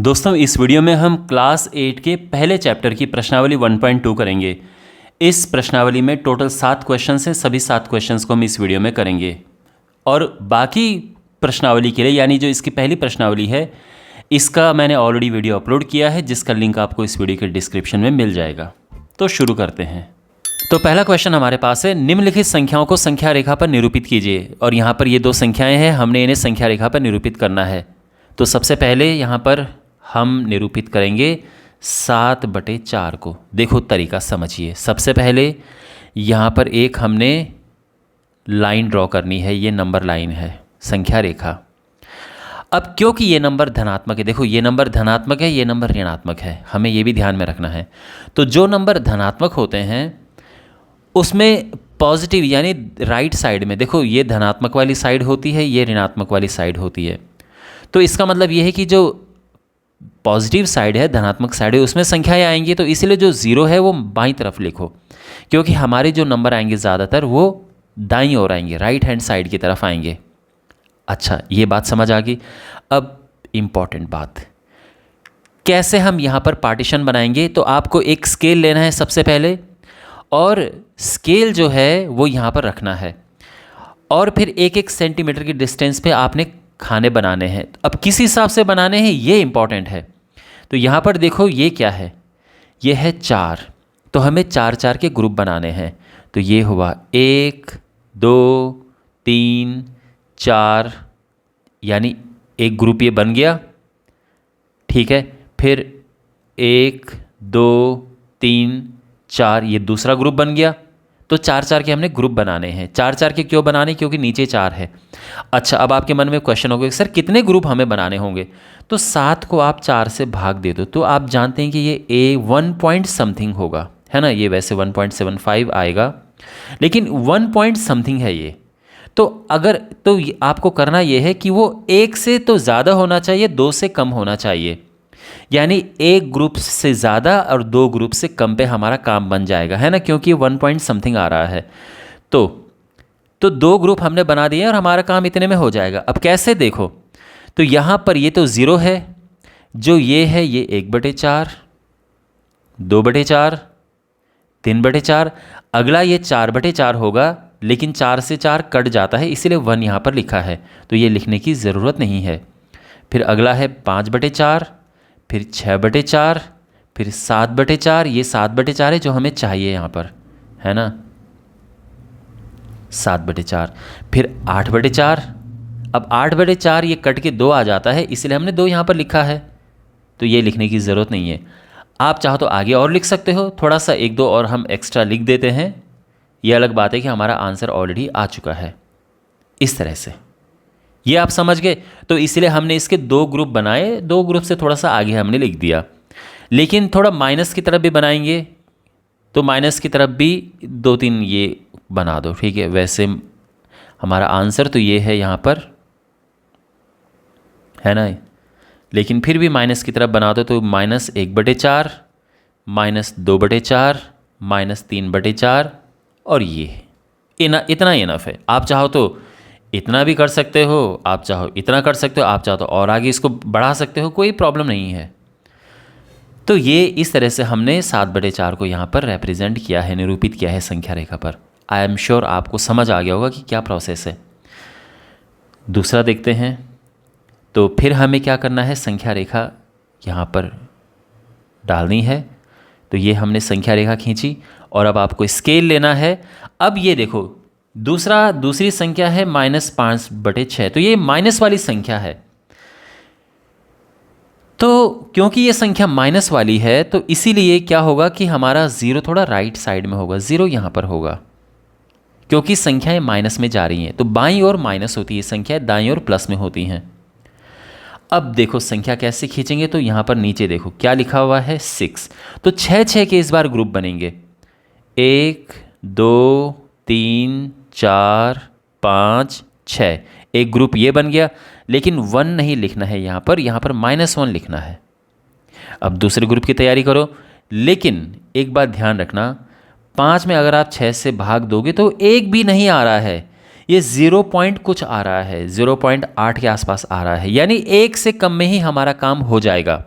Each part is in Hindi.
दोस्तों इस वीडियो में हम क्लास 8 के पहले चैप्टर की प्रश्नावली 1.2 करेंगे। इस प्रश्नावली में टोटल 7 क्वेश्चंस हैं। सभी 7 क्वेश्चंस को हम इस वीडियो में करेंगे और बाकी प्रश्नावली के लिए यानी जो इसकी पहली प्रश्नावली है इसका मैंने ऑलरेडी वीडियो अपलोड किया है जिसका लिंक आपको इस वीडियो के डिस्क्रिप्शन में मिल जाएगा। तो शुरू करते हैं। तो पहला क्वेश्चन हमारे पास है, निम्नलिखित संख्याओं को संख्या रेखा पर निरूपित कीजिए। और यहाँ पर ये 2 संख्याएँ हैं, हमने इन्हें संख्या रेखा पर निरूपित करना है। तो सबसे पहले यहाँ पर हम निरूपित करेंगे 7/4 को। देखो तरीका समझिए। सबसे पहले यहाँ पर एक हमने लाइन ड्रॉ करनी है, ये नंबर लाइन है, संख्या रेखा। अब क्योंकि ये नंबर धनात्मक है, देखो ये नंबर धनात्मक है, ये नंबर ऋणात्मक है, हमें ये भी ध्यान में रखना है। तो जो नंबर धनात्मक होते हैं उसमें पॉजिटिव यानी राइट साइड में, देखो ये धनात्मक वाली साइड होती है, ये ऋणात्मक वाली साइड होती है। तो इसका मतलब ये है कि जो पॉजिटिव साइड है, धनात्मक साइड है, उसमें संख्याएं आएंगी। तो इसीलिए जो 0 है वो बाईं तरफ लिखो, क्योंकि हमारे जो नंबर आएंगे ज़्यादातर वो दाईं ओर आएंगे, राइट हैंड साइड की तरफ आएंगे। अच्छा, ये बात समझ आ गई। अब इम्पॉर्टेंट बात, कैसे हम यहाँ पर पार्टीशन बनाएंगे। तो आपको एक स्केल लेना है सबसे पहले, और स्केल जो है वो यहाँ पर रखना है, और फिर 1-1 सेंटीमीटर की डिस्टेंस पे आपने खाने बनाने हैं। अब किस हिसाब से बनाने हैं ये इंपॉर्टेंट है। तो यहाँ पर देखो ये क्या है, ये है 4। तो हमें 4-4 के ग्रुप बनाने हैं। तो ये हुआ 1 2 3 4, यानी एक ग्रुप ये बन गया, ठीक है। फिर 1 2 3 4 ये दूसरा ग्रुप बन गया। तो 4-4 के हमने ग्रुप बनाने हैं। 4-4 के क्यों बनाने, क्योंकि नीचे 4 है। अच्छा, अब आपके मन में क्वेश्चन होगा सर कितने ग्रुप हमें बनाने होंगे। तो 7 को आप 4 से भाग दे दो, तो आप जानते हैं कि ये 1 पॉइंट समथिंग होगा, है ना। ये वैसे 1.75 आएगा, लेकिन 1 पॉइंट समथिंग है ये। तो अगर तो आपको करना ये है कि वो 1 से तो ज़्यादा होना चाहिए, 2 से कम होना चाहिए। यानी एक ग्रुप से ज़्यादा और 2 ग्रुप से कम पे हमारा काम बन जाएगा, है ना, क्योंकि 1 पॉइंट समथिंग आ रहा है। तो 2 ग्रुप हमने बना दिए और हमारा काम इतने में हो जाएगा। अब कैसे देखो, तो यहाँ पर ये तो 0 है, जो ये है ये 1/4, 2/4, 3/4। अगला ये 4/4 होगा, लेकिन 4 से 4 कट जाता है, इसीलिए 1 यहाँ पर लिखा है, तो ये लिखने की ज़रूरत नहीं है। फिर अगला है 5/4, फिर 6/4, फिर 7/4। ये 7/4 है जो हमें चाहिए यहाँ पर, है ना, 7/4। फिर 8/4। अब 8/4 ये कट के 2 आ जाता है, इसलिए हमने 2 यहाँ पर लिखा है, तो ये लिखने की ज़रूरत नहीं है। आप चाहो तो आगे और लिख सकते हो, थोड़ा सा 1-2 और हम एक्स्ट्रा लिख देते हैं। ये अलग बात है कि हमारा आंसर ऑलरेडी आ चुका है। इस तरह से ये आप समझ गए। तो इसलिए हमने इसके 2 ग्रुप बनाए, 2 ग्रुप से थोड़ा सा आगे हमने लिख दिया, लेकिन थोड़ा माइनस की तरफ भी बनाएंगे, तो माइनस की तरफ भी 2-3 ये बना दो, ठीक है। वैसे हमारा आंसर तो ये है यहाँ पर, है ना, लेकिन फिर भी माइनस की तरफ बना दो, तो -1/4, -2/4, -3/4, और ये इतना इनफ है। आप चाहो तो इतना भी कर सकते हो, आप चाहो इतना कर सकते हो, आप चाहो तो और आगे इसको बढ़ा सकते हो, कोई प्रॉब्लम नहीं है। तो ये इस तरह से हमने 7/4 को यहाँ पर रिप्रेजेंट किया है, निरूपित किया है संख्या रेखा पर। आई एम श्योर आपको समझ आ गया होगा कि क्या प्रोसेस है। दूसरा देखते हैं। तो फिर हमें क्या करना है, संख्या रेखा यहाँ पर डालनी है। तो ये हमने संख्या रेखा खींची, और अब आपको स्केल लेना है। अब ये देखो दूसरी संख्या है -5/6, तो ये माइनस वाली संख्या है। तो क्योंकि ये संख्या माइनस वाली है, तो इसीलिए क्या होगा कि हमारा 0 थोड़ा राइट साइड में होगा, 0 यहाँ पर होगा, क्योंकि संख्याएं माइनस में जा रही हैं। तो बाईं ओर माइनस होती है संख्या, दाईं ओर प्लस में होती हैं। अब देखो संख्या कैसे खींचेंगे, तो यहाँ पर नीचे देखो क्या लिखा हुआ है, 6। तो 6 के इस बार ग्रुप बनेंगे, 1 2 3 4 5 6। एक ग्रुप ये बन गया, लेकिन 1 नहीं लिखना है यहाँ पर -1 लिखना है। अब दूसरे ग्रुप की तैयारी करो, लेकिन एक बात ध्यान रखना, 5 में अगर आप 6 से भाग दोगे तो 1 भी नहीं आ रहा है, ये 0 पॉइंट कुछ आ रहा है, 0.8 के आसपास आ रहा है, यानी 1 से कम में ही हमारा काम हो जाएगा।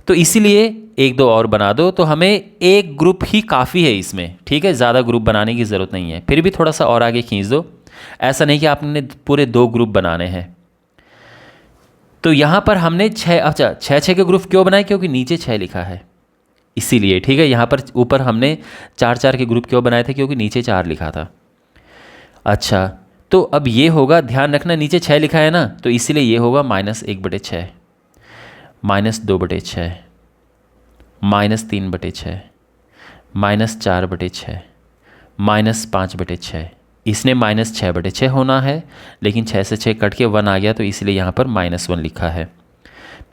तो इसीलिए एक दो और बना दो, तो हमें एक ग्रुप ही काफ़ी है इसमें, ठीक है, ज़्यादा ग्रुप बनाने की ज़रूरत नहीं है। फिर भी थोड़ा सा और आगे खींच दो, ऐसा नहीं कि आपने पूरे 2 ग्रुप बनाने हैं। तो यहाँ पर हमने 6, अच्छा 6 के ग्रुप क्यों बनाए, क्योंकि नीचे 6 लिखा है इसीलिए, ठीक है। यहाँ पर ऊपर हमने 4 के ग्रुप क्यों बनाए थे, क्योंकि नीचे 4 लिखा था। अच्छा, तो अब ये होगा, ध्यान रखना नीचे 6 लिखा है ना, तो इसीलिए ये होगा -1/6, -2/6, -3/6, -4/6, -5/6। इसने -6/6 होना है, लेकिन 6 से 6 कट के 1 आ गया, तो इसलिए यहाँ पर -1 लिखा है।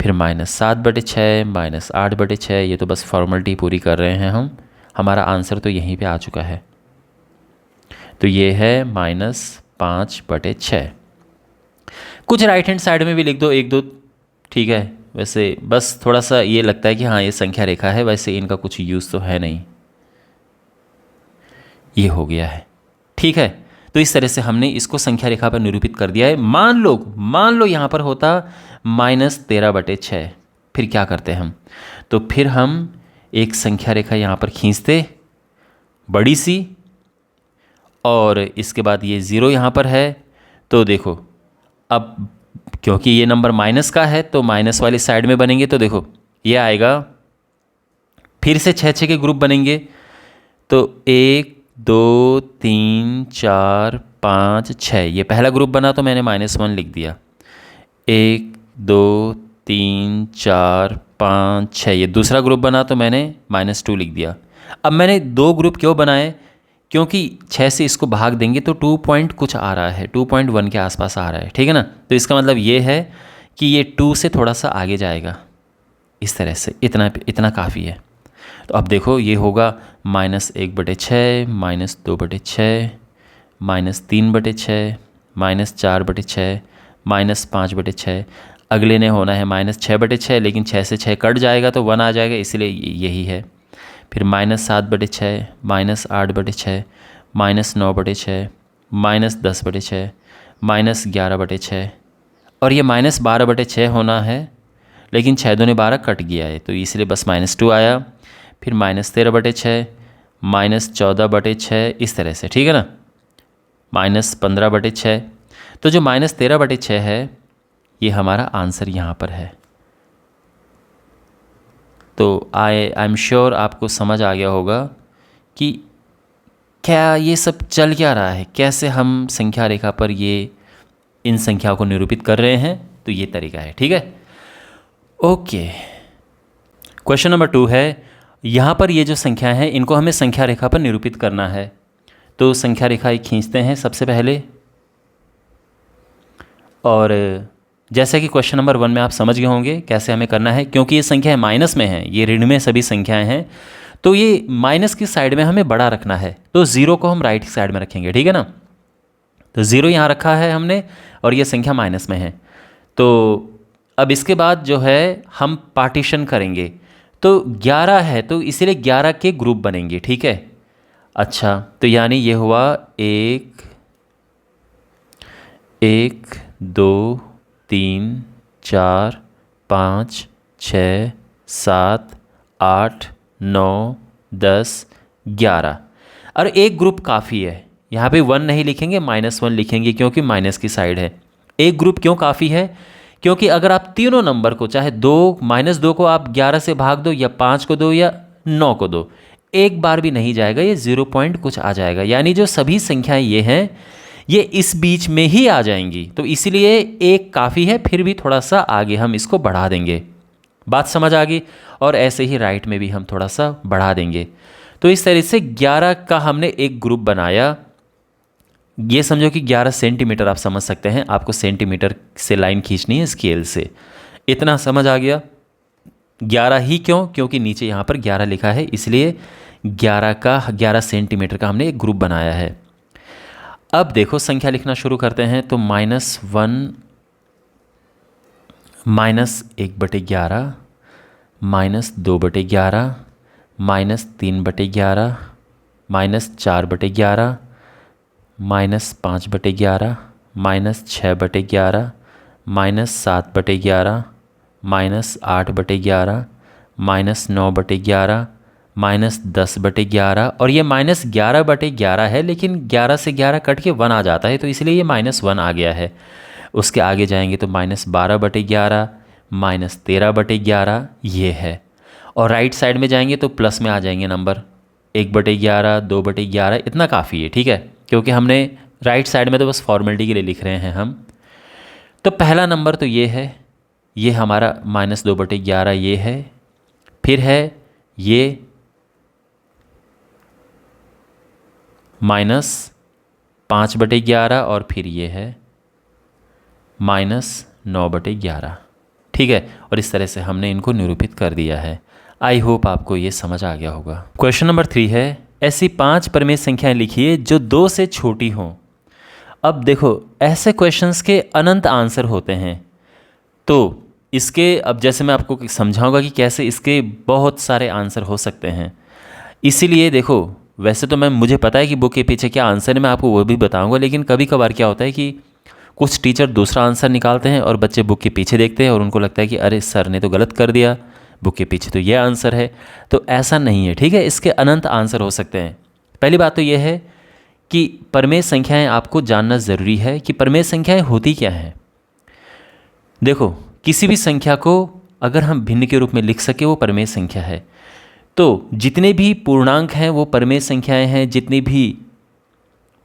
फिर -7/6, -8/6, ये तो बस फॉर्मेलिटी पूरी कर रहे हैं हम, हमारा आंसर तो यहीं पे आ चुका है। तो ये है -5/6। कुछ राइट हैंड साइड में भी लिख दो 1 2, ठीक है। वैसे बस थोड़ा सा ये लगता है कि हाँ ये संख्या रेखा है, वैसे इनका कुछ यूज़ तो है नहीं। ये हो गया है, ठीक है। तो इस तरह से हमने इसको संख्या रेखा पर निरूपित कर दिया है। मान लो यहाँ पर होता -13/6, फिर क्या करते हम, तो फिर हम एक संख्या रेखा यहाँ पर खींचते बड़ी सी, और इसके बाद ये 0 यहाँ पर है। तो देखो, अब क्योंकि ये नंबर माइनस का है तो माइनस वाली साइड में बनेंगे, तो देखो ये आएगा, फिर से 6 के ग्रुप बनेंगे। तो 1 2 3 4 5 6, ये पहला ग्रुप बना तो मैंने -1 लिख दिया। 1 2 3 4 5 6, ये दूसरा ग्रुप बना तो मैंने -2 लिख दिया। अब मैंने 2 ग्रुप क्यों बनाए, क्योंकि 6 से इसको भाग देंगे तो 2 पॉइंट कुछ आ रहा है, 2.1 के आसपास आ रहा है, ठीक है ना। तो इसका मतलब ये है कि ये 2 से थोड़ा सा आगे जाएगा, इस तरह से, इतना काफ़ी है। तो अब देखो ये होगा -1/6, -2/6, -3/6, -4/6, -5/6। अगले ने होना है -6/6, लेकिन 6 से 6 कट जाएगा तो 1 आ जाएगा, इसलिए यही है। फिर -7/6, -8/6, -9/6, -10/6, -11/6, और ये -12/6 होना है, लेकिन 6 दूने 12 कट गया है, तो इसलिए बस -2 आया। फिर -13/6, -14/6, इस तरह से, ठीक है ना, -15/6। तो जो -13/6 है, ये हमारा आंसर यहाँ पर है। तो आई एम श्योर आपको समझ आ गया होगा कि क्या ये सब चल क्या रहा है, कैसे हम संख्या रेखा पर ये इन संख्याओं को निरूपित कर रहे हैं। तो ये तरीका है, ठीक है। ओके, क्वेश्चन नंबर 2 है, यहाँ पर ये जो संख्या है इनको हमें संख्या रेखा पर निरूपित करना है। तो संख्या रेखा एक खींचते हैं सबसे पहले, और जैसा कि क्वेश्चन नंबर 1 में आप समझ गए होंगे कैसे हमें करना है, क्योंकि ये संख्या माइनस में है, ये ऋण में सभी संख्याएं हैं, तो ये माइनस की साइड में हमें बड़ा रखना है। तो 0 को हम राइट साइड में रखेंगे, ठीक है ना। तो 0 यहाँ रखा है हमने, और ये संख्या माइनस में है। तो अब इसके बाद जो है हम पार्टीशन करेंगे। तो 11 है, तो इसीलिए 11 के ग्रुप बनेंगे, ठीक है। अच्छा, तो यानी ये हुआ 1 2 3 4 5 6 7 8 9 10 11, और एक ग्रुप काफ़ी है। यहाँ पे 1 नहीं लिखेंगे, -1 लिखेंगे, क्योंकि माइनस की साइड है। एक ग्रुप क्यों काफ़ी है, क्योंकि अगर आप तीनों नंबर को, चाहे 2 -2 को आप 11 से भाग दो, या 5 को दो, या 9 को दो, एक बार भी नहीं जाएगा, ये 0 पॉइंट कुछ आ जाएगा। यानी जो सभी संख्याएं ये हैं, ये इस बीच में ही आ जाएंगी। तो इसीलिए एक काफ़ी है, फिर भी थोड़ा सा आगे हम इसको बढ़ा देंगे। बात समझ आ गई। और ऐसे ही राइट में भी हम थोड़ा सा बढ़ा देंगे। तो इस तरह से 11 का हमने एक ग्रुप बनाया। ये समझो कि 11 सेंटीमीटर आप समझ सकते हैं, आपको सेंटीमीटर से लाइन खींचनी है स्केल से। इतना समझ आ गया। 11 ही क्यों, क्योंकि नीचे यहाँ पर 11 लिखा है, इसलिए 11 सेंटीमीटर का हमने एक ग्रुप बनाया है। अब देखो संख्या लिखना शुरू करते हैं। तो -1 -1/11, -2/11, -3/11, -4/11, -5/11, -6/11, -7/11, -8/11, -9/11 -10/11 और ये -11/11 है, लेकिन 11 से 11 कट के 1 आ जाता है तो इसलिए ये -1 आ गया है। उसके आगे जाएंगे तो -12/11 -13/11 ये है। और राइट साइड में जाएंगे तो प्लस में आ जाएंगे नंबर 1/11 2/11 इतना काफ़ी है, ठीक है, क्योंकि हमने राइट साइड में तो बस फॉर्मेलिटी के लिए लिख रहे हैं हम। तो पहला नंबर तो ये है, ये हमारा -2/11 ये है। फिर है ये -5/11 और फिर ये है -9/11, ठीक है। और इस तरह से हमने इनको निरूपित कर दिया है। आई होप आपको ये समझ आ गया होगा। क्वेश्चन नंबर 3 है, ऐसी 5 परिमेय संख्याएं लिखिए जो 2 से छोटी हों। अब देखो, ऐसे क्वेश्चंस के अनंत आंसर होते हैं। तो इसके अब जैसे मैं आपको समझाऊंगा कि कैसे इसके बहुत सारे आंसर हो सकते हैं। इसीलिए देखो, वैसे तो मुझे पता है कि बुक के पीछे क्या आंसर है, मैं आपको वो भी बताऊंगा, लेकिन कभी कभार क्या होता है कि कुछ टीचर दूसरा आंसर निकालते हैं और बच्चे बुक के पीछे देखते हैं और उनको लगता है कि अरे सर ने तो गलत कर दिया, बुक के पीछे तो ये आंसर है। तो ऐसा नहीं है, ठीक है। इसके अनंत आंसर हो सकते हैं। पहली बात तो ये है कि परिमेय संख्याएं आपको जानना ज़रूरी है कि परिमेय संख्याएं होती क्या हैं। देखो, किसी भी संख्या को अगर हम भिन्न के रूप में लिख सके वो परिमेय संख्या है। तो जितने भी पूर्णांक हैं वो परिमेय संख्याएं हैं। जितनी भी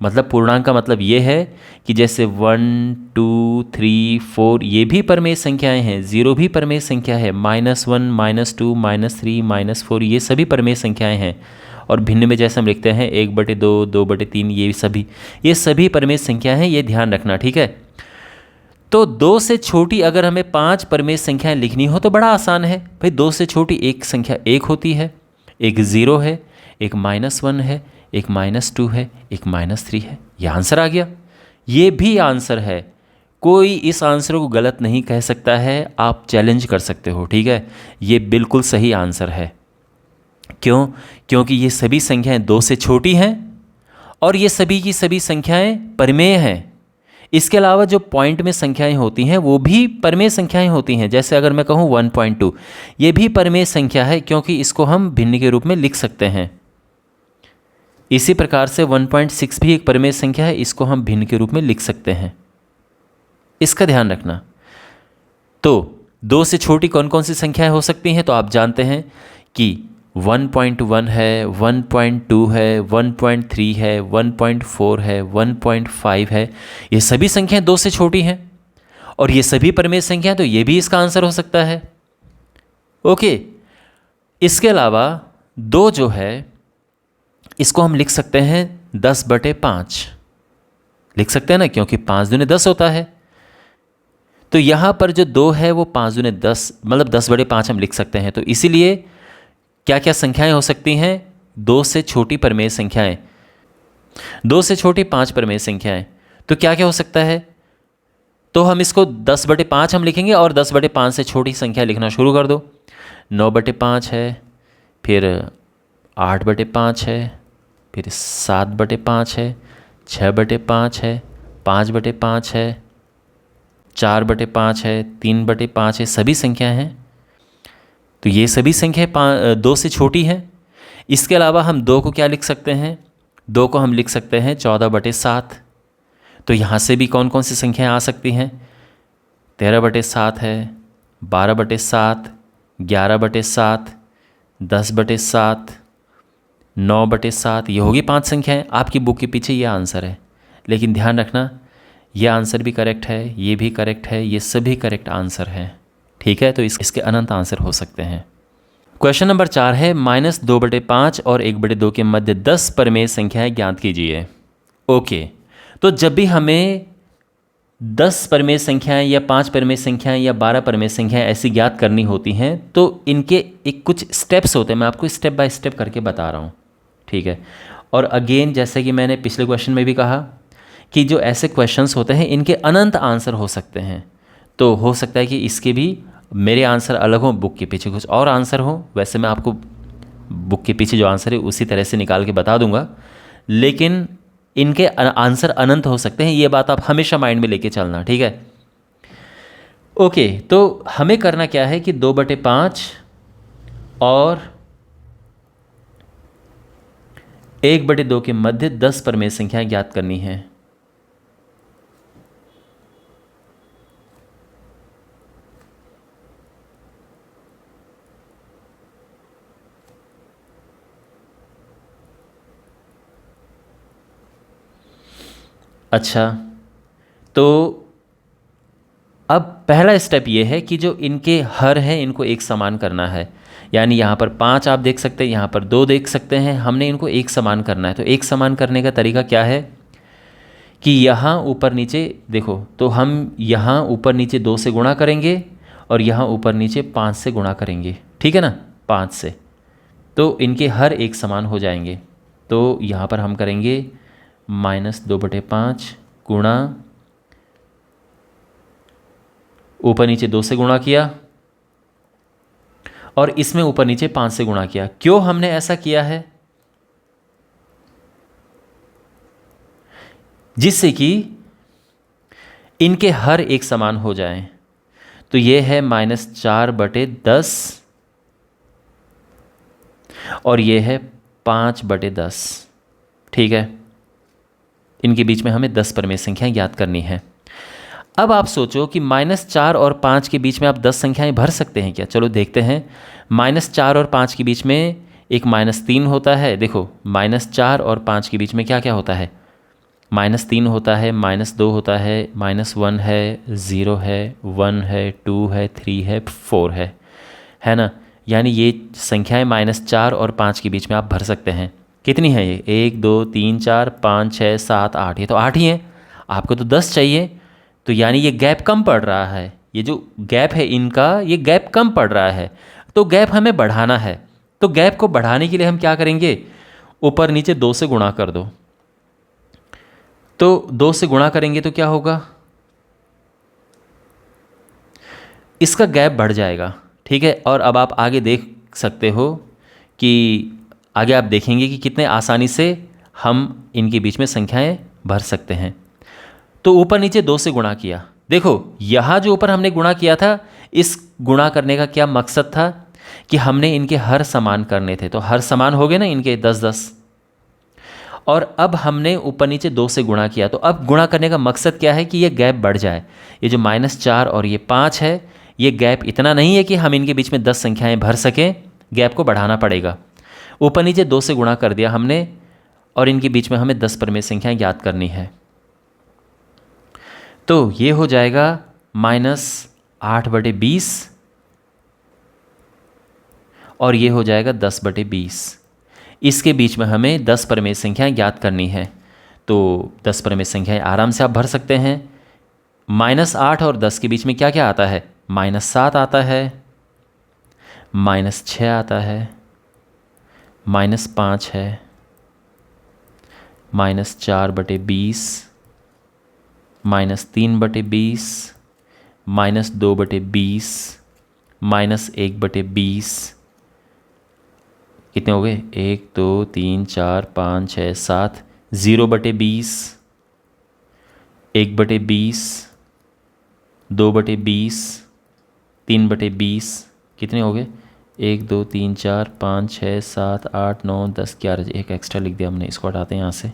मतलब पूर्णांक का मतलब ये है कि जैसे 1 2 3 4 ये भी परिमेय संख्याएं हैं। 0 भी परिमेय संख्या है। -1 -2 -3 -4 ये सभी परिमेय संख्याएं हैं। और भिन्न में जैसे हम लिखते हैं 1/2 2/3 ये सभी परिमेय संख्याएं हैं। ये ध्यान रखना, ठीक है। तो 2 से छोटी अगर हमें 5 परिमेय संख्याएं लिखनी हो तो बड़ा आसान है भाई। 2 से छोटी एक संख्या 1 होती है, एक 0 है, एक -1 है, एक -2 है, एक -3 है। यह आंसर आ गया। ये भी आंसर है, कोई इस आंसर को गलत नहीं कह सकता है। आप चैलेंज कर सकते हो, ठीक है। ये बिल्कुल सही आंसर है। क्यों? क्योंकि ये सभी संख्याएं 2 से छोटी हैं और ये सभी की सभी संख्याएं परिमेय हैं। इसके अलावा जो पॉइंट में संख्याएं होती हैं वो भी परिमेय संख्याएं होती हैं। जैसे अगर मैं कहूँ 1.2 ये भी परिमेय संख्या है, क्योंकि इसको हम भिन्न के रूप में लिख सकते हैं। इसी प्रकार से 1.6 भी एक परिमेय संख्या है, इसको हम भिन्न के रूप में लिख सकते हैं। इसका ध्यान रखना। तो 2 से छोटी कौन कौन सी संख्याएं हो सकती हैं? तो आप जानते हैं कि 1.1 है, 1.2 है, 1.3 है, 1.4 है, 1.5 है। ये सभी संख्याएं 2 से छोटी हैं और ये सभी परिमेय संख्याएं, तो ये भी इसका आंसर हो सकता है। ओके, इसके अलावा 2 जो है इसको हम लिख सकते हैं 10/5 लिख सकते हैं ना, क्योंकि 5 दूने 10 होता है। तो यहाँ पर जो 2 है वो 5 दूने 10 मतलब 10/5 हम लिख सकते हैं। तो इसीलिए क्या क्या संख्याएं हो सकती हैं? 2 से छोटी परिमेय संख्याएं, 2 से छोटी 5 परिमेय संख्याएं। तो क्या क्या हो सकता है? तो हम इसको 10/5 हम लिखेंगे और 10/5 से छोटी संख्या लिखना शुरू कर दो। 9/5 है, फिर 8/5 है, फिर 7/5 है, 6/5 है, 5/5 है, 4/5 है, 3/5 है। सभी संख्या हैं। तो ये सभी संख्याएं 2 से छोटी हैं। इसके अलावा हम 2 को क्या लिख सकते हैं? 2 को हम लिख सकते हैं 14/7। तो यहाँ से भी कौन कौन सी संख्याएं आ सकती हैं? 13/7 है, 12/7, 11/7, 10/7, 9/7। ये होगी 5 संख्याएं। आपकी बुक के पीछे ये आंसर है। लेकिन ध्यान रखना, ये आंसर भी करेक्ट है, ये भी करेक्ट है, ये सभी करेक्ट आंसर हैं, ठीक है। तो इसके अनंत आंसर हो सकते हैं। क्वेश्चन नंबर 4 है, -2/5 और 1/2 के मध्य 10 परिमेय संख्याएं ज्ञात कीजिए। ओके, तो जब भी हमें 10 परिमेय संख्याएं या 5 परिमेय संख्याएं या 12 परिमेय संख्याएं ऐसी ज्ञात करनी होती हैं तो इनके एक कुछ स्टेप्स होते हैं। मैं आपको स्टेप बाय स्टेप करके बता रहा हूँ, ठीक है। और अगेन, जैसे कि मैंने पिछले क्वेश्चन में भी कहा कि जो ऐसे क्वेश्चंस होते हैं इनके अनंत आंसर हो सकते हैं। तो हो सकता है कि इसके भी मेरे आंसर अलग हों, बुक के पीछे कुछ और आंसर हो। वैसे मैं आपको बुक के पीछे जो आंसर है उसी तरह से निकाल के बता दूंगा, लेकिन इनके आंसर अनंत हो सकते हैं। ये बात आप हमेशा माइंड में लेके चलना, ठीक है। ओके, तो हमें करना क्या है कि 2/5 और 1/2 के मध्य 10 परमेय संख्याएं ज्ञात करनी है। अच्छा, तो अब पहला स्टेप ये है कि जो इनके हर हैं इनको एक समान करना है। यानी यहाँ पर 5 आप देख सकते हैं, यहाँ पर 2 देख सकते हैं, हमने इनको एक समान करना है। तो एक समान करने का तरीका क्या है कि यहाँ ऊपर नीचे देखो, तो हम यहाँ ऊपर नीचे 2 से गुणा करेंगे और यहाँ ऊपर नीचे 5 से गुणा करेंगे, ठीक है ना, 5 से, तो इनके हर एक समान हो जाएंगे। तो यहाँ पर हम करेंगे -2/5 गुणा, ऊपर नीचे 2 से गुणा किया और इसमें ऊपर नीचे 5 से गुणा किया। क्यों हमने ऐसा किया है? जिससे कि इनके हर एक समान हो जाएं। तो ये है -4/10 और ये है 5/10, ठीक है। इनके बीच में हमें 10 परमेय संख्याएं ज्ञात करनी है। अब आप सोचो कि -4 और 5 के बीच में आप 10 संख्याएं भर सकते हैं क्या? चलो देखते हैं। -4 और 5 के बीच में एक -3 होता है। देखो, -4 और 5 के बीच में क्या क्या होता है? -3 होता है, -2 होता है, -1 है, 0 है, 1 है, 2 है, 3 है, 4 है ना। यानी ये संख्याएं -4 और 5 के बीच में आप भर सकते हैं। कितनी है ये? 1 2 3 4 5 6 7 8, ये तो 8 ही है। आपको तो 10 चाहिए, तो यानी ये गैप कम पड़ रहा है। ये जो गैप है इनका, ये गैप कम पड़ रहा है, तो गैप हमें बढ़ाना है। तो गैप को बढ़ाने के लिए हम क्या करेंगे? ऊपर नीचे 2 से गुणा कर दो। तो 2 से गुणा करेंगे तो क्या होगा? इसका गैप बढ़ जाएगा, ठीक है। और अब आप आगे देख सकते हो कि आगे आप देखेंगे कि कितने आसानी से हम इनके बीच में संख्याएं भर सकते हैं। तो ऊपर नीचे 2 से गुणा किया। देखो, यहाँ जो ऊपर हमने गुणा किया था, इस गुणा करने का क्या मकसद था कि हमने इनके हर समान करने थे। तो हर समान हो गए ना इनके 10-10। और अब हमने ऊपर नीचे 2 से गुणा किया। तो अब गुणा करने का मकसद क्या है कि ये गैप बढ़ जाए। ये जो -4 और ये 5 है, ये गैप इतना नहीं है कि हम इनके बीच में 10 संख्याएं भर सकें। गैप को बढ़ाना पड़ेगा। ऊपर नीचे 2 से गुणा कर दिया हमने और इनके बीच में हमें 10 परमेय संख्याएं ज्ञात करनी है। तो ये हो जाएगा -8/20 और ये हो जाएगा 10/20। इसके बीच में हमें 10 परमेय संख्याएं ज्ञात करनी है। तो 10 परमेय संख्याएं आराम से आप भर सकते हैं। -8 और 10 के बीच में क्या क्या आता है? -7 आता है, -6 आता है, -5 है, -4/20, -3/20, -2/20, -1/20। कितने हो गए? 1 2 3 4 5 6 7। 0/20, 1/20, 2/20, 3/20। कितने हो गए? 1 2 3 4 5 6 7 8 9 10 11। एक एक्स्ट्रा लिख दिया हमने, इसको हटाते हैं यहाँ से।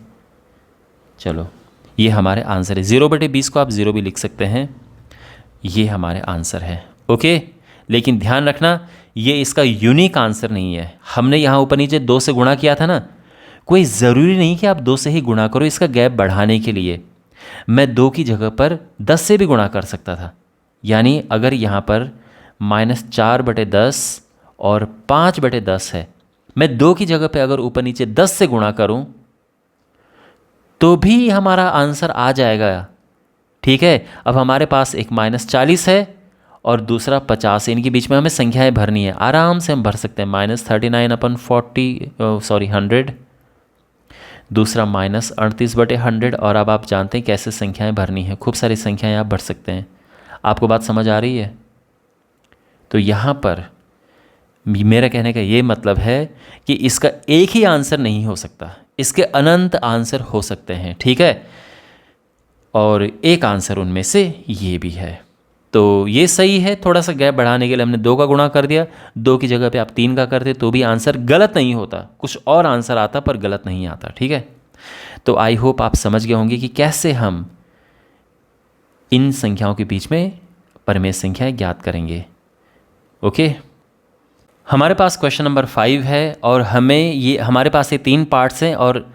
चलो, ये हमारे आंसर है। 0/20 को आप 0 भी लिख सकते हैं। ये हमारे आंसर है, ओके। लेकिन ध्यान रखना, ये इसका यूनिक आंसर नहीं है। हमने यहाँ ऊपर नीचे 2 से गुणा किया था ना, कोई ज़रूरी नहीं कि आप 2 से ही गुणा करो। इसका गैप बढ़ाने के लिए मैं 2 की जगह पर 10 से भी गुणा कर सकता था। यानी अगर यहाँ पर -4/10 और 5/10 है, मैं 2 की जगह पे अगर ऊपर नीचे 10 से गुणा करूँ तो भी हमारा आंसर आ जाएगा, ठीक है। अब हमारे पास एक -40 है और दूसरा 50 है। इनके बीच में हमें संख्याएं भरनी है। आराम से हम भर सकते हैं। -39/100, दूसरा -38/100। और अब आप जानते हैं कैसे संख्याएं भरनी है। खूब सारी संख्याएं आप भर सकते हैं। आपको बात समझ आ रही है? तो यहाँ पर मेरा कहने का ये मतलब है कि इसका एक ही आंसर नहीं हो सकता, इसके अनंत आंसर हो सकते हैं, ठीक है। और एक आंसर उनमें से ये भी है। तो ये सही है। थोड़ा सा गैप बढ़ाने के लिए हमने 2 का गुणा कर दिया, 2 की जगह पे आप 3 का करते तो भी आंसर गलत नहीं होता, कुछ और आंसर आता पर गलत नहीं आता। ठीक है, तो आई होप आप समझ गए होंगे कि कैसे हम इन संख्याओं के बीच में परिमेय संख्याएं ज्ञात करेंगे। ओके, हमारे पास क्वेश्चन नंबर 5 है और हमारे पास ये 3 पार्ट्स हैं और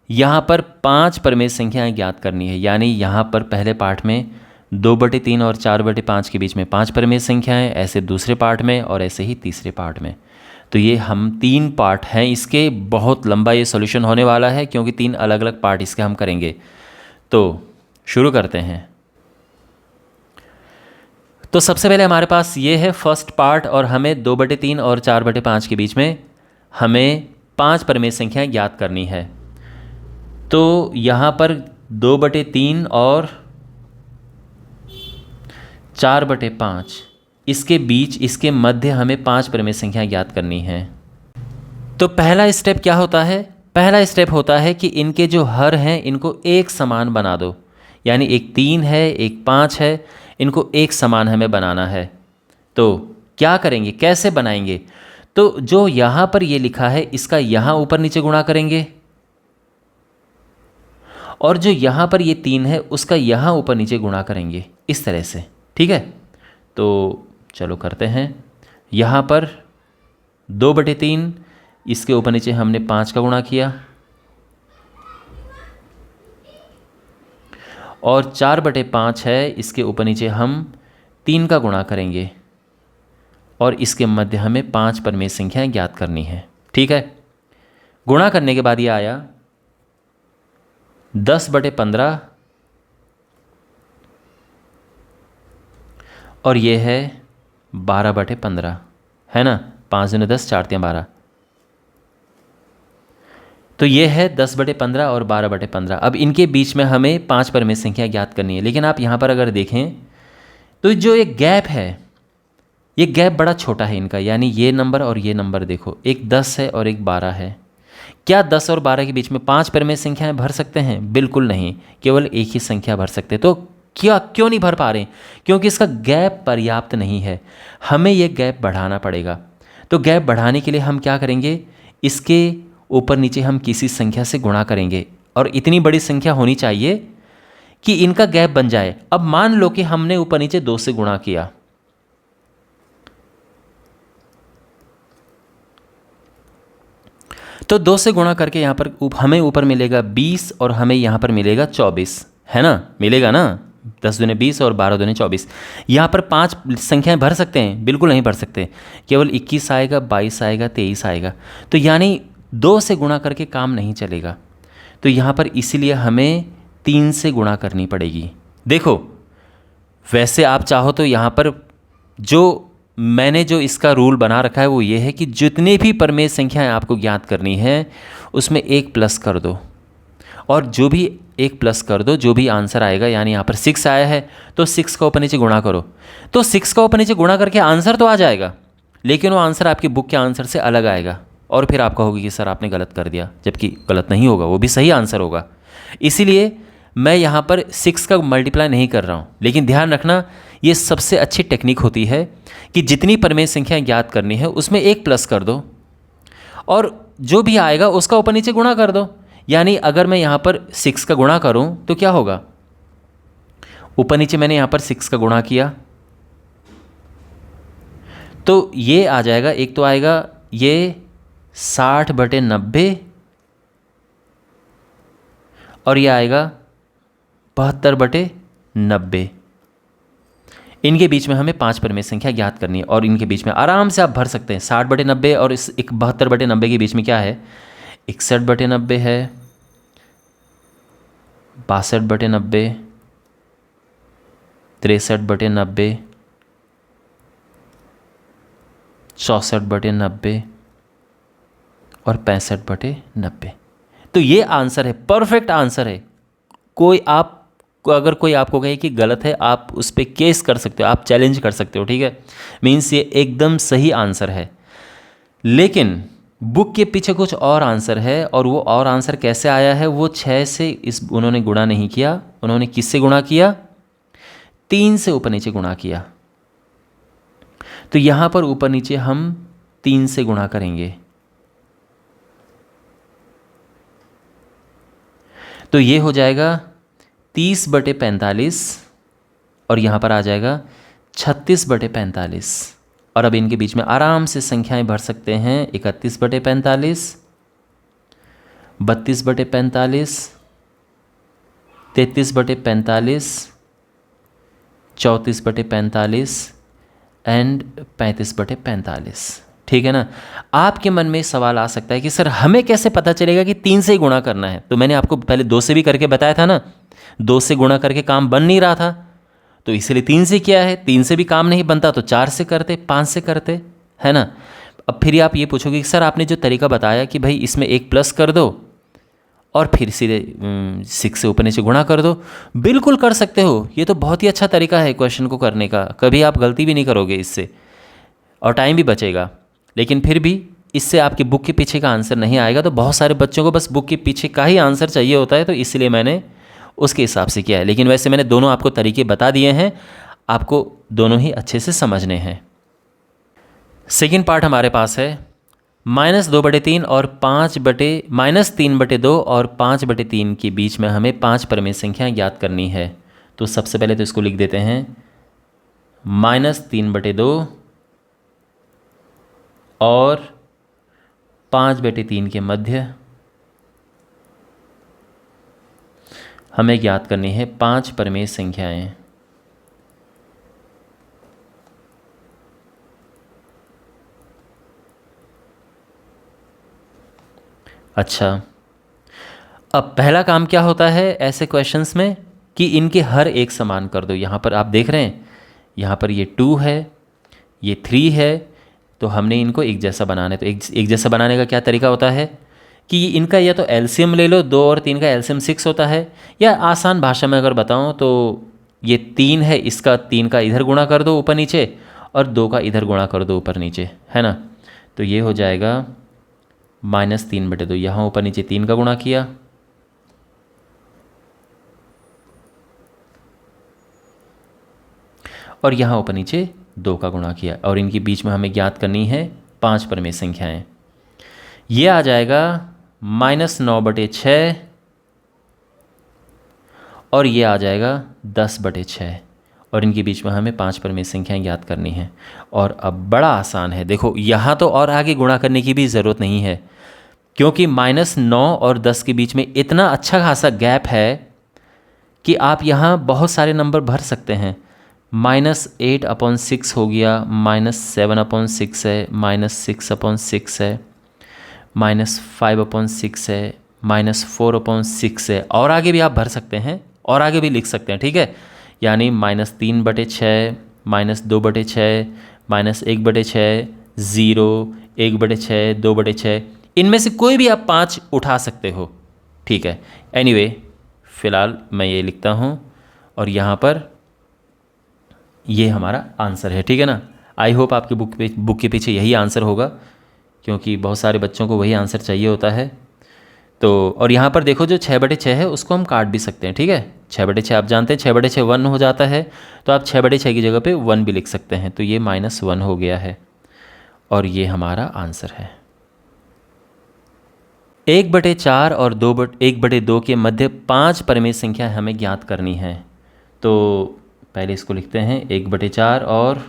यहाँ पर 5 परिमेय संख्याएं ज्ञात करनी है। यानी यहाँ पर पहले पार्ट में 2/3 और 4/5 के बीच में 5 परिमेय संख्याएं, ऐसे दूसरे पार्ट में और ऐसे ही तीसरे पार्ट में। तो ये हम 3 पार्ट हैं इसके, बहुत लंबा ये सॉल्यूशन होने वाला है क्योंकि 3 अलग अलग पार्ट इसके हम करेंगे। तो शुरू करते हैं। तो सबसे पहले हमारे पास ये है फर्स्ट पार्ट और हमें 2/3 और 4/5 के बीच में हमें 5 परिमेय संख्याएं ज्ञात करनी है। तो यहाँ पर 2/3 और 4/5 इसके बीच, इसके मध्य हमें 5 परिमेय संख्याएं ज्ञात करनी है। तो पहला स्टेप क्या होता है? पहला स्टेप होता है कि इनके जो हर हैं इनको एक समान बना दो। यानी एक 3 है, एक 5 है, इनको एक समान हमें बनाना है। तो क्या करेंगे, कैसे बनाएंगे? तो जो यहाँ पर ये लिखा है इसका यहाँ ऊपर नीचे गुणा करेंगे और जो यहाँ पर ये 3 है उसका यहाँ ऊपर नीचे गुणा करेंगे, इस तरह से। ठीक है, तो चलो करते हैं। यहाँ पर 2/3, इसके ऊपर नीचे हमने 5 का गुणा किया और 4/5 है, इसके ऊपर नीचे हम 3 का गुणा करेंगे और इसके मध्य हमें 5 परिमेय संख्याएं ज्ञात करनी है। ठीक है, गुणा करने के बाद ये आया 10/15 और ये है 12/15, है ना। 5 दूनी 10, 4 तियां 12, तो ये है 10/15 और 12/15। अब इनके बीच में हमें 5 परिमेय संख्या ज्ञात करनी है। लेकिन आप यहाँ पर अगर देखें तो जो एक गैप है, ये गैप बड़ा छोटा है इनका। यानी ये नंबर और ये नंबर देखो, एक 10 है और एक 12 है। क्या 10 और 12 के बीच में 5 परिमेय संख्याएं भर सकते हैं? बिल्कुल नहीं, केवल एक ही संख्या भर सकते। तो क्यों नहीं भर पा रहे? क्योंकि इसका गैप पर्याप्त नहीं है, हमें ये गैप बढ़ाना पड़ेगा। तो गैप बढ़ाने के लिए हम क्या करेंगे, इसके ऊपर नीचे हम किसी संख्या से गुणा करेंगे और इतनी बड़ी संख्या होनी चाहिए कि इनका गैप बन जाए। अब मान लो कि हमने ऊपर नीचे 2 से गुणा किया, तो 2 से गुणा करके यहाँ पर हमें ऊपर मिलेगा 20 और हमें यहाँ पर मिलेगा 24, है ना। मिलेगा ना, 10 दूने 20 और 12 दूने 24। यहाँ पर 5 संख्याएं भर सकते हैं? बिल्कुल नहीं भर सकते, केवल 21 आएगा, 22 आएगा, 23 आएगा। तो यानी 2 से गुणा करके काम नहीं चलेगा। तो यहाँ पर इसीलिए हमें 3 से गुणा करनी पड़ेगी। देखो, वैसे आप चाहो तो यहाँ पर मैंने जो इसका रूल बना रखा है वो ये है कि जितने भी परिमेय संख्याएं आपको ज्ञात करनी है उसमें 1 प्लस कर दो और जो भी 1 प्लस कर दो, जो भी आंसर आएगा। यानी यहाँ पर 6 आया है तो 6 का ऊपर नीचे गुणा करो, तो 6 का ऊपर नीचे गुणा करके आंसर तो आ जाएगा, लेकिन वो आंसर आपकी बुक के आंसर से अलग आएगा और फिर आप कहोगे कि सर आपने गलत कर दिया, जबकि गलत नहीं होगा, वो भी सही आंसर होगा। इसीलिए मैं यहाँ पर 6 का मल्टीप्लाई नहीं कर रहा हूँ। लेकिन ध्यान रखना, ये सबसे अच्छी टेक्निक होती है कि जितनी परिमेय संख्या ज्ञात करनी है उसमें 1 प्लस कर दो और जो भी आएगा उसका ऊपर नीचे गुणा कर दो। यानी अगर मैं यहाँ पर 6 का गुणा करूँ तो क्या होगा, ऊपर नीचे मैंने यहाँ पर 6 का गुणा किया तो ये आ जाएगा, एक तो आएगा ये 60/90 और ये आएगा 72/90। इनके बीच में हमें 5 परिमेय संख्या ज्ञात करनी है और इनके बीच में आराम से आप भर सकते हैं। 60/90 और इस 72/90 के बीच में क्या है, 61/90 है, 62/90, 63/90, 64/90 और 65/90। तो ये आंसर है, परफेक्ट आंसर है। अगर कोई आपको कहे कि गलत है, आप उस पर केस कर सकते हो, आप चैलेंज कर सकते हो। ठीक है, मीन्स ये एकदम सही आंसर है। लेकिन बुक के पीछे कुछ और आंसर है और वो और आंसर कैसे आया है, वो 6 से उन्होंने गुणा नहीं किया। उन्होंने किससे गुणा किया, 3 से ऊपर नीचे गुणा किया, तो यहां पर ऊपर नीचे हम 3 से गुणा करेंगे, तो ये हो जाएगा 30/45 और यहाँ पर आ जाएगा 36/45। और अब इनके बीच में आराम से संख्याएं भर सकते हैं। 31/45, 32/45, 33/45, 34/45 एंड 35/45। ठीक है ना। आपके मन में सवाल आ सकता है कि सर हमें कैसे पता चलेगा कि 3 से ही गुणा करना है? तो मैंने आपको पहले 2 से भी करके बताया था ना, 2 से गुणा करके काम बन नहीं रहा था, तो इसलिए 3 से किया है। 3 से भी काम नहीं बनता तो 4 से करते, 5 से करते, है ना। अब फिर आप ये पूछोगे कि सर आपने जो तरीका बताया कि भाई इसमें एक प्लस कर दो और फिर सीधे 6 से ऊपर नीचे गुणा कर दो, बिल्कुल कर सकते हो। ये तो बहुत ही अच्छा तरीका है क्वेश्चन को करने का, कभी आप गलती भी नहीं करोगे इससे और टाइम भी बचेगा। लेकिन फिर भी इससे आपकी बुक के पीछे का आंसर नहीं आएगा। तो बहुत सारे बच्चों को बस बुक के पीछे का ही आंसर चाहिए होता है, तो इसलिए मैंने उसके हिसाब से किया है। लेकिन वैसे मैंने दोनों आपको तरीके बता दिए हैं, आपको दोनों ही अच्छे से समझने हैं। सेकेंड पार्ट हमारे पास है -2/3 और -3/2 और 5/3 के बीच में हमें 5 परिमेय संख्या ज्ञात करनी है। तो सबसे पहले तो इसको लिख देते हैं -3/2 और 5/3 के मध्य हमें ज्ञात करनी है 5 परिमेय संख्याएं। अच्छा, अब पहला काम क्या होता है ऐसे क्वेश्चंस में कि इनके हर एक समान कर दो। यहाँ पर आप देख रहे हैं, यहाँ पर ये 2 है, ये 3 है, तो हमने इनको एक जैसा बनाना है। तो एक जैसा बनाने का क्या तरीका होता है कि इनका या तो एलसीएम ले लो, 2 और 3 का एलसीएम 6 होता है, या आसान भाषा में अगर बताऊं तो ये 3 है, इसका 3 का इधर गुणा कर दो ऊपर नीचे और 2 का इधर गुणा कर दो ऊपर नीचे, है ना। तो ये हो जाएगा -3/2। यहाँ ऊपर नीचे 3 का गुणा किया और यहाँ ऊपर नीचे 2 का गुणा किया, और इनके बीच में हमें ज्ञात करनी है 5 परिमेय संख्याएं। ये आ जाएगा -9/6 और ये आ जाएगा 10/6, और इनके बीच में हमें 5 परिमेय संख्याएं ज्ञात करनी है। और अब बड़ा आसान है, देखो यहाँ तो और आगे गुणा करने की भी ज़रूरत नहीं है, क्योंकि -9 और 10 के बीच में इतना अच्छा खासा गैप है कि आप यहाँ बहुत सारे नंबर भर सकते हैं। -8/6 हो गया, -7/6 है, -6/6 है, -5/6 है, -4/6 है, और आगे भी आप भर सकते हैं और आगे भी लिख सकते हैं, ठीक है। यानी -3/6, -2/6, -1/6, 0, 1/6, 2/6, इनमें से कोई भी आप 5 उठा सकते हो, ठीक है। एनीवे, फ़िलहाल मैं ये लिखता हूँ और यहाँ पर ये हमारा आंसर है, ठीक है ना। आई होप आपके बुक के पीछे यही आंसर होगा, क्योंकि बहुत सारे बच्चों को वही आंसर चाहिए होता है। तो और यहाँ पर देखो जो 6/6 है उसको हम काट भी सकते हैं, ठीक है। 6/6 आप जानते हैं 6/6 1 हो जाता है, तो आप 6/6 की जगह पे 1 भी लिख सकते हैं, तो ये -1 हो गया है और ये हमारा आंसर है। 1/4 और 1/2 के मध्य 5 परिमेय संख्या हमें ज्ञात करनी है। तो पहले इसको लिखते हैं 1/4 और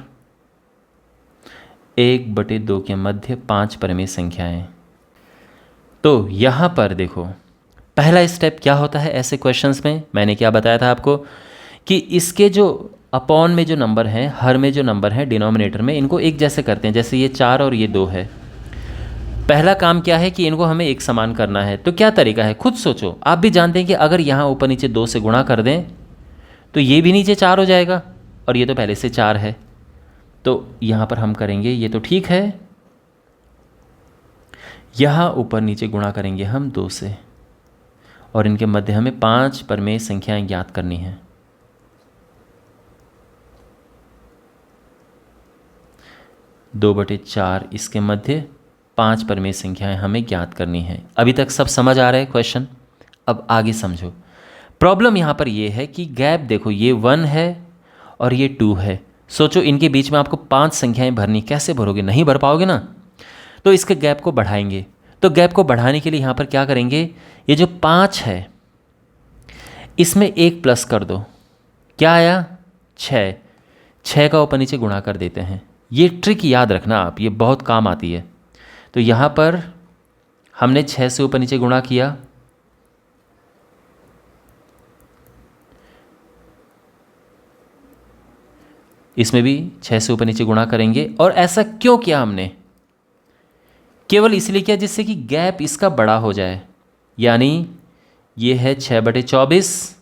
1/2 के मध्य 5 परिमेय संख्याएं। तो यहाँ पर देखो पहला स्टेप क्या होता है ऐसे क्वेश्चंस में, मैंने क्या बताया था आपको कि इसके जो अपॉन में जो नंबर हैं, हर में जो नंबर हैं डिनोमिनेटर में, इनको एक जैसे करते हैं। जैसे ये 4 और ये 2 है, पहला काम क्या है कि इनको हमें एक समान करना है। तो क्या तरीका है खुद सोचो। आप भी जानते हैं कि अगर यहाँ ऊपर नीचे 2 से गुणा कर दें तो ये भी नीचे 4 हो जाएगा, और ये तो पहले से 4 है, तो यहाँ पर हम करेंगे ये तो ठीक है, यहाँ ऊपर नीचे गुणा करेंगे हम 2 से, और इनके मध्य हमें 5 परिमेय संख्याएं ज्ञात करनी हैं। दो बटे 4 इसके मध्य 5 परिमेय संख्याएं हमें ज्ञात करनी हैं। अभी तक सब समझ आ रहा है क्वेश्चन? अब आगे समझो। प्रॉब्लम यहाँ पर ये है कि गैप देखो, ये 1 है और ये 2 है। सोचो इनके बीच में आपको 5 संख्याएं भरनी, कैसे भरोगे? नहीं भर पाओगे ना। तो इसके गैप को बढ़ाएंगे। तो गैप को बढ़ाने के लिए यहाँ पर क्या करेंगे, ये जो 5 है इसमें 1 प्लस कर दो, क्या आया? 6। 6 का ऊपर नीचे गुणा कर देते हैं। ये ट्रिक याद रखना आप, ये बहुत काम आती है। तो यहाँ पर हमने 6 से ऊपर नीचे गुणा किया, इसमें भी 6 से ऊपर नीचे गुणा करेंगे। और ऐसा क्यों किया हमने? केवल इसलिए किया जिससे कि गैप इसका बड़ा हो जाए, यानी ये है 6/24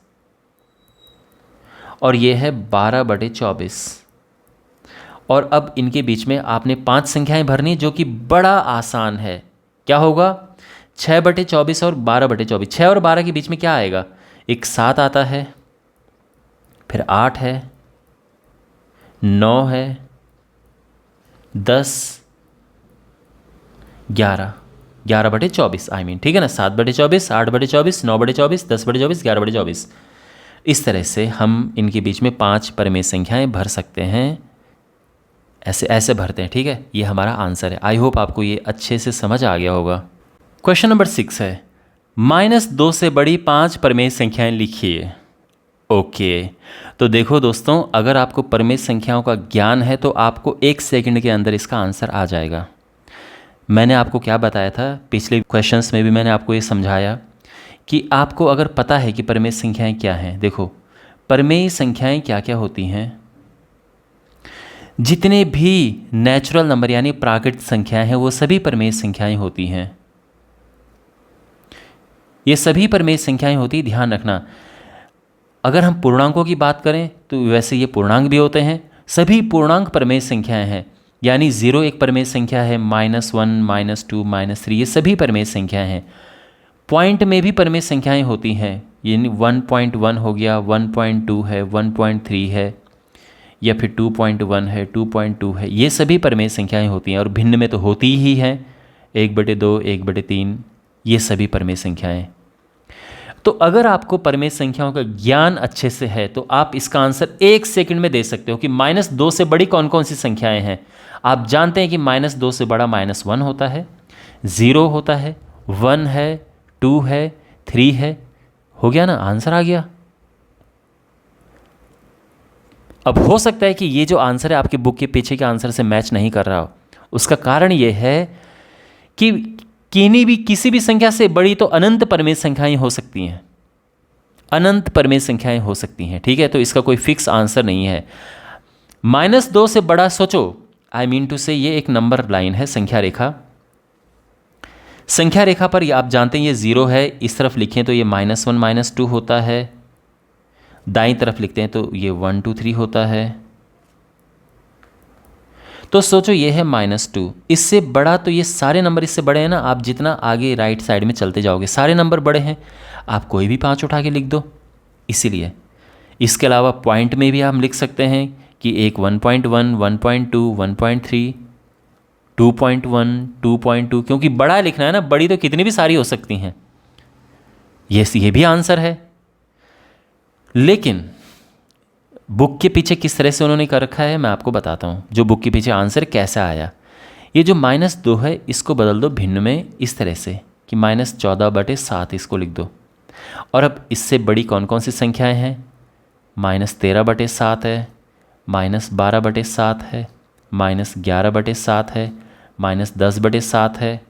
और ये है 12/24। और अब इनके बीच में आपने 5 संख्याएं भरनी, जो कि बड़ा आसान है। क्या होगा? 6/24 और 12/24। 6 और 12 के बीच में क्या आएगा? एक 7 आता है, फिर 8 है, 9 है, 10, 11, 11/24 आई मीन, ठीक है ना। 7/24, 8/24, 9/24, 10/24, 11/24। इस तरह से हम इनके बीच में 5 परिमेय संख्याएं भर सकते हैं। ऐसे ऐसे भरते हैं, ठीक है। ये हमारा आंसर है। आई होप आपको ये अच्छे से समझ आ गया होगा। क्वेश्चन नंबर 6 है, -2 से बड़ी 5 परिमेय संख्याएं लिखिए। ओके, तो देखो दोस्तों, अगर आपको परिमेय संख्याओं का ज्ञान है तो आपको 1 सेकंड के अंदर इसका आंसर आ जाएगा। मैंने आपको क्या बताया था पिछले क्वेश्चंस में भी, मैंने आपको ये समझाया कि आपको अगर पता है कि परिमेय संख्याएं क्या हैं। देखो, परिमेय संख्याएं क्या क्या होती हैं? जितने भी नेचुरल नंबर यानी प्राकृतिक संख्याएं हैं वो सभी परिमेय संख्याएं होती हैं। ये सभी परिमेय संख्याएं होती, ध्यान रखना। अगर हम पूर्णांकों की बात करें तो वैसे ये पूर्णांक भी होते हैं। सभी पूर्णांक परिमेय संख्याएं हैं, यानी 0 एक परिमेय संख्या है, -1, -2, -3 ये सभी परिमेय संख्याएं हैं। पॉइंट में भी परिमेय संख्याएं होती हैं, यानी 1.1 हो गया, 1.2 है, 1.3 है, या फिर 2.1 है, 2.2 है। ये सभी परिमेय संख्याएं होती हैं। और भिन्न में तो होती ही हैं, 1/2, 1/3, ये सभी परिमेय संख्याएं। तो अगर आपको परिमेय संख्याओं का ज्ञान अच्छे से है तो आप इसका आंसर 1 सेकंड में दे सकते हो कि -2 से बड़ी कौन कौन सी संख्याएं हैं। आप जानते हैं कि -2 से बड़ा -1 होता है, 0 होता है, 1 है, 2 है, 3 है। हो गया ना, आंसर आ गया। अब हो सकता है कि ये जो आंसर है आपके बुक के पीछे के आंसर से मैच नहीं कर रहा हो। उसका कारण ये है कि किसी भी संख्या से बड़ी तो अनंत परिमेय संख्याएं हो सकती हैं, अनंत परिमेय संख्याएं हो सकती हैं, ठीक है। तो इसका कोई फिक्स आंसर नहीं है। -2 से बड़ा सोचो, आई मीन टू से ये एक नंबर लाइन है, संख्या रेखा। संख्या रेखा पर आप जानते हैं ये 0 है, इस तरफ लिखें तो ये -1, -2 होता है, दाईं तरफ लिखते हैं तो ये 1, 2, 3 होता है। तो सोचो ये है -2, इससे बड़ा तो ये सारे नंबर इससे बड़े हैं ना। आप जितना आगे राइट साइड में चलते जाओगे सारे नंबर बड़े हैं, आप कोई भी 5 उठा के लिख दो। इसीलिए इसके अलावा पॉइंट में भी हम लिख सकते हैं कि एक 1.1, 1.2, 1.3, 2.1, 2.2, क्योंकि बड़ा लिखना है ना, बड़ी तो कितनी भी सारी हो सकती हैं। ये भी आंसर है। लेकिन बुक के पीछे किस तरह से उन्होंने कर रखा है मैं आपको बताता हूँ, जो बुक के पीछे आंसर कैसा आया। ये जो -2 है इसको बदल दो भिन्न में इस तरह से कि -14/7 इसको लिख दो। और अब इससे बड़ी कौन कौन सी संख्याएं हैं? -13/7 है, -12/7 है, -11/7 है, -10/7 है,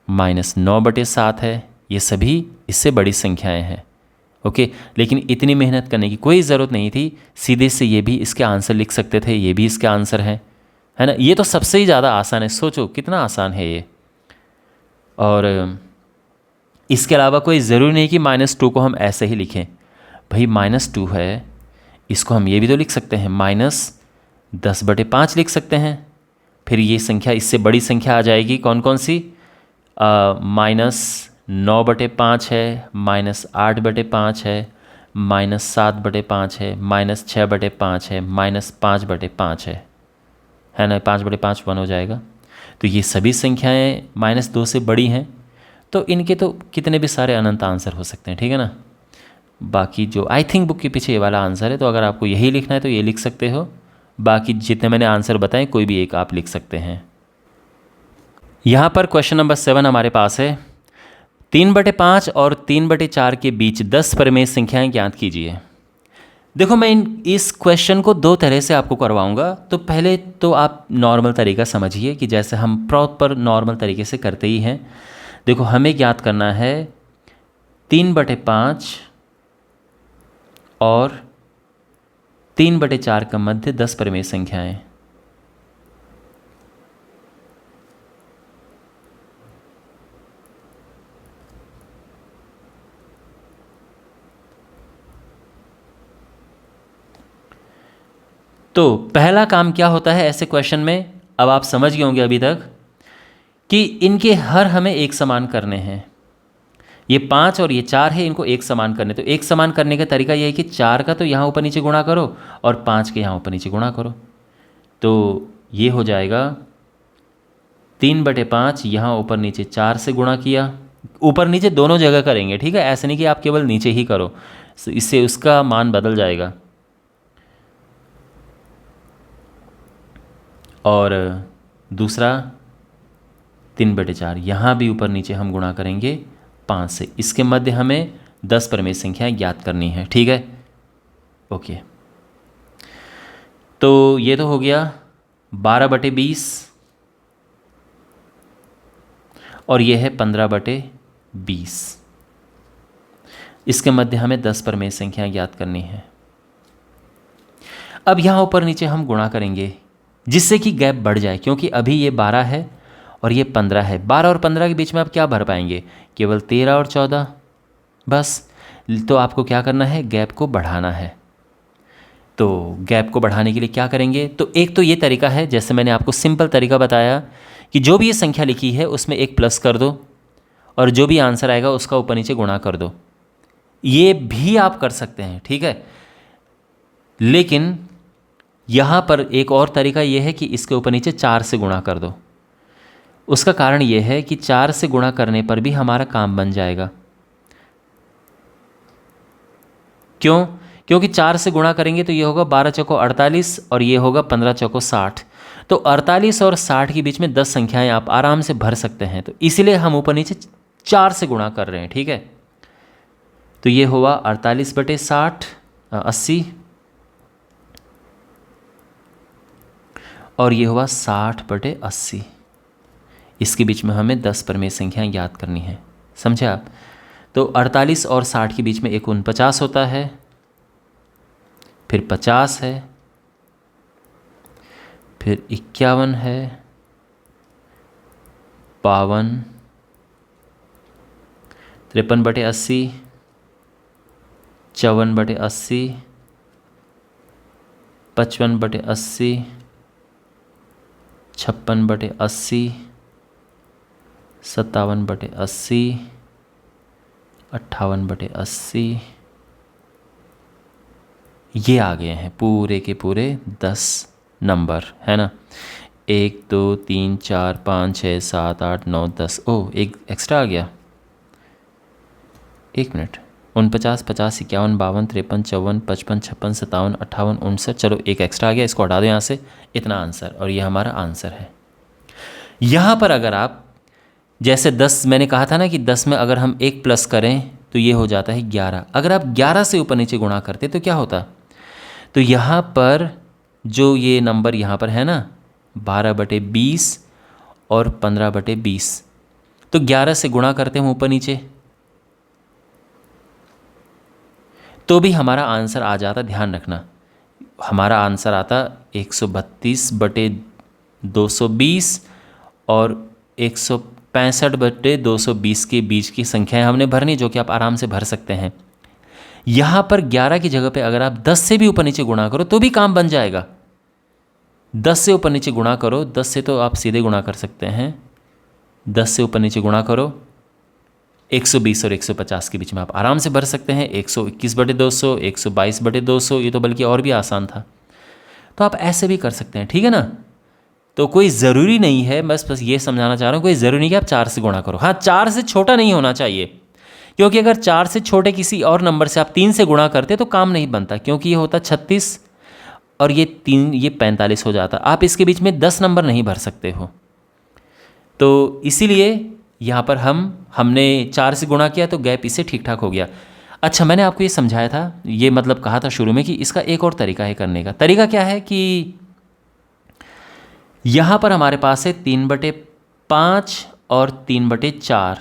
-9/7 है। ये सभी इससे बड़ी संख्याएं हैं। ओके, लेकिन इतनी मेहनत करने की कोई ज़रूरत नहीं थी। सीधे से ये भी इसके आंसर लिख सकते थे, ये भी इसके आंसर है ना। ये तो सबसे ही ज़्यादा आसान है, सोचो कितना आसान है ये। और इसके अलावा कोई ज़रूरी नहीं कि -2 को हम ऐसे ही लिखें। भाई -2 है, इसको हम ये भी तो लिख सकते हैं, -10/5 लिख सकते हैं। फिर ये संख्या इससे बड़ी संख्या आ जाएगी, कौन कौन सी? -9/5 है, -8/5 है, -7/5 है, -6/5 है, -5/5 है ना। 5/5 1 हो जाएगा। तो ये सभी संख्याएं -2 से बड़ी हैं, तो इनके तो कितने भी सारे अनंत आंसर हो सकते हैं, ठीक है ना। बाकी जो आई थिंक बुक के पीछे ये वाला आंसर है, तो अगर आपको यही लिखना है तो ये लिख सकते हो। बाकी जितने मैंने आंसर बताए कोई भी एक आप लिख सकते हैं। यहाँ पर क्वेश्चन नंबर 7 हमारे पास है, 3/5 और 3/4 के बीच 10 परिमेय संख्याएं ज्ञात कीजिए। देखो मैं इस क्वेश्चन को दो तरह से आपको करवाऊंगा। तो पहले तो आप नॉर्मल तरीका समझिए कि जैसे हम प्रॉपर नॉर्मल तरीके से करते ही हैं। देखो हमें ज्ञात करना है 3/5 और 3/4 का मध्य 10 परिमेय संख्याएं। तो पहला काम क्या होता है ऐसे क्वेश्चन में, अब आप समझ गए होंगे अभी तक कि इनके हर हमें एक समान करने हैं। ये 5 और ये 4 है, इनको एक समान करने। तो एक समान करने का तरीका यह है कि 4 का तो यहाँ ऊपर नीचे गुणा करो और 5 के यहाँ ऊपर नीचे गुणा करो। तो ये हो जाएगा 3/5, यहाँ ऊपर नीचे 4 से गुणा किया। ऊपर नीचे दोनों जगह करेंगे, ठीक है, ऐसे नहीं कि आप केवल नीचे ही करो, इससे उसका मान बदल जाएगा। और दूसरा 3/4, यहाँ भी ऊपर नीचे हम गुणा करेंगे 5 से। इसके मध्य हमें 10 परिमेय संख्याएं ज्ञात करनी है, ठीक है, ओके। तो ये तो हो गया 12/20 और ये है 15/20। इसके मध्य हमें 10 परिमेय संख्याएं ज्ञात करनी है। अब यहाँ ऊपर नीचे हम गुणा करेंगे जिससे कि गैप बढ़ जाए, क्योंकि अभी ये 12 है और ये 15 है। 12 और 15 के बीच में आप क्या भर पाएंगे, केवल 13 और 14 बस। तो आपको क्या करना है, गैप को बढ़ाना है। तो गैप को बढ़ाने के लिए क्या करेंगे, तो एक तो ये तरीका है, जैसे मैंने आपको सिंपल तरीका बताया कि जो भी ये संख्या लिखी है उसमें एक प्लस कर दो और जो भी आंसर आएगा उसका ऊपर नीचे गुणा कर दो। ये भी आप कर सकते हैं, ठीक है। लेकिन यहाँ पर एक और तरीका ये है कि इसके ऊपर नीचे 4 से गुणा कर दो। उसका कारण ये है कि 4 से गुणा करने पर भी हमारा काम बन जाएगा। क्यों? क्योंकि 4 से गुणा करेंगे तो ये होगा 12 चौको 48 और ये होगा 15 चौको 60। तो 48 और 60 के बीच में 10 संख्याएं आप आराम से भर सकते हैं। तो इसीलिए हम ऊपर नीचे 4 से गुणा कर रहे हैं, ठीक है। तो ये हुआ 48/60 80 और ये हुआ 60/80। इसके बीच में हमें 10 परिमेय संख्याएं ज्ञात करनी है, समझे आप। तो 48 और 60 के बीच में एक 49 होता है, फिर 50 है, फिर 51 है, 52, 53/80, 54/80, 55/80, 56/80, 57/80, 58/80। ये आ गए हैं पूरे के पूरे 10 नंबर, है ना। 1 2 3 4 5 6 7 8 9 10। ओह, एक एक्स्ट्रा आ गया, 1 मिनट। 49 50 51 52 53 54 55 56 57 58 59। चलो एक एक्स्ट्रा आ गया, इसको हटा दो यहाँ से। इतना आंसर, और ये हमारा आंसर है। यहाँ पर अगर आप जैसे 10 मैंने कहा था ना कि 10 में अगर हम एक प्लस करें तो ये हो जाता है 11। अगर आप 11 से ऊपर नीचे गुणा करते तो क्या होता, तो यहाँ पर जो ये नंबर यहाँ पर है ना 12/20 और 15/20, तो 11 से गुणा करते हम ऊपर नीचे तो भी हमारा आंसर आ जाता। ध्यान रखना, हमारा आंसर आता 132/220 और 165/220 के बीच की संख्याएं हमने भरनी, जो कि आप आराम से भर सकते हैं। यहाँ पर 11 की जगह पे अगर आप 10 से भी ऊपर नीचे गुणा करो तो भी काम बन जाएगा। 10 से ऊपर नीचे गुणा करो, 10 से तो आप सीधे गुणा कर सकते हैं। 10 से ऊपर नीचे गुणा करो, 120 और 150 के बीच में आप आराम से भर सकते हैं। 121/200, 122/200, ये तो बल्कि और भी आसान था। तो आप ऐसे भी कर सकते हैं, ठीक है ना। तो कोई ज़रूरी नहीं है, बस ये समझाना चाह रहा हूँ, कोई ज़रूरी नहीं कि आप 4 से गुणा करो। हाँ, 4 से छोटा नहीं होना चाहिए, क्योंकि अगर 4 से छोटे किसी और नंबर से आप 3 से गुणा करते तो काम नहीं बनता, क्योंकि ये होता 36 और ये 3, ये 45 हो जाता। आप इसके बीच में 10 नंबर नहीं भर सकते हो। तो इसीलिए यहाँ पर हमने 4 से गुणा किया तो गैप इससे ठीक ठाक हो गया। अच्छा, मैंने आपको ये समझाया था, ये मतलब कहा था शुरू में कि इसका एक और तरीका है करने का। तरीका क्या है कि यहाँ पर हमारे पास है 3/5 और 3/4।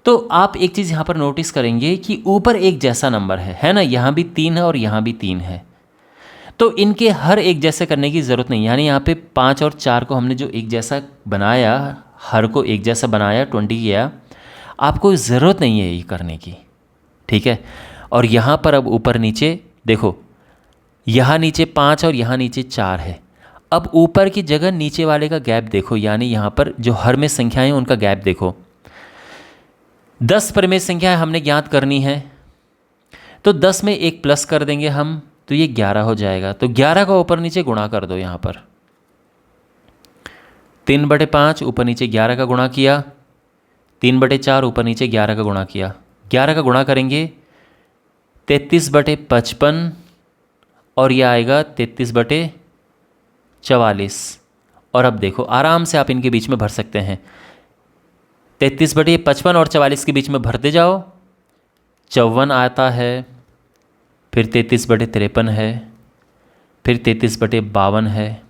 तो आप एक चीज़ यहाँ पर नोटिस करेंगे कि ऊपर एक जैसा नंबर है ना, यहाँ भी 3 है और यहाँ भी 3 है। तो इनके हर एक जैसे करने की ज़रूरत नहीं, यानी यहाँ पे 5 और 4 को हमने जो एक जैसा बनाया, हर को एक जैसा बनाया, 20 किया, आपको ज़रूरत नहीं है ये करने की, ठीक है। और यहाँ पर अब ऊपर नीचे देखो, यहाँ नीचे 5 और यहाँ नीचे 4 है। अब ऊपर की जगह नीचे वाले का गैप देखो, यानी यहाँ पर जो हर में संख्याएं हैं उनका गैप देखो। 10 परिमेय संख्याएं हमने ज्ञात करनी है, तो 10 में एक प्लस कर देंगे हम, तो ये 11 हो जाएगा। तो 11 का ऊपर नीचे गुणा कर दो। यहाँ पर 3/5 ऊपर नीचे 11 का गुणा किया, 3/4 ऊपर नीचे 11 का गुणा किया। 11 का गुणा करेंगे 33/55 और यह आएगा 33/44। और अब देखो आराम से आप इनके बीच में भर सकते हैं। 33/55 और 44 के बीच में भरते जाओ, 54 आता है, फिर 33/53 है, फिर 33/52 है,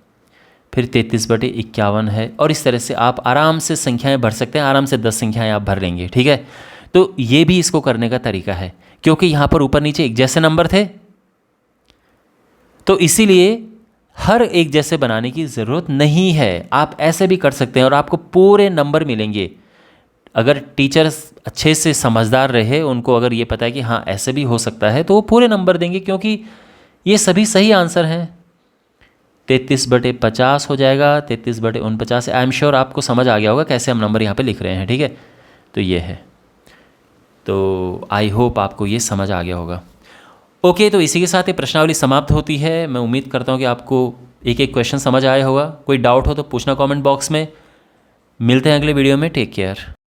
फिर 33/51 है, और इस तरह से आप आराम से संख्याएं भर सकते हैं। आराम से 10 संख्याएं आप भर लेंगे, ठीक है। तो ये भी इसको करने का तरीका है, क्योंकि यहाँ पर ऊपर नीचे एक जैसे नंबर थे, तो इसीलिए हर एक जैसे बनाने की ज़रूरत नहीं है। आप ऐसे भी कर सकते हैं और आपको पूरे नंबर मिलेंगे। अगर टीचर्स अच्छे से समझदार रहे, उनको अगर ये पता है कि हाँ ऐसे भी हो सकता है, तो वो पूरे नंबर देंगे, क्योंकि ये सभी सही आंसर हैं। 33/50 हो जाएगा, 33/49। आई एम श्योर आपको समझ आ गया होगा कैसे हम नंबर यहाँ पे लिख रहे हैं, ठीक है। तो ये है, तो आई होप आपको ये समझ आ गया होगा। ओके, तो इसी के साथ ये प्रश्नावली समाप्त होती है। मैं उम्मीद करता हूँ कि आपको एक एक क्वेश्चन समझ आया होगा। कोई डाउट हो तो पूछना कमेंट बॉक्स में। मिलते हैं अगले वीडियो में। Take care.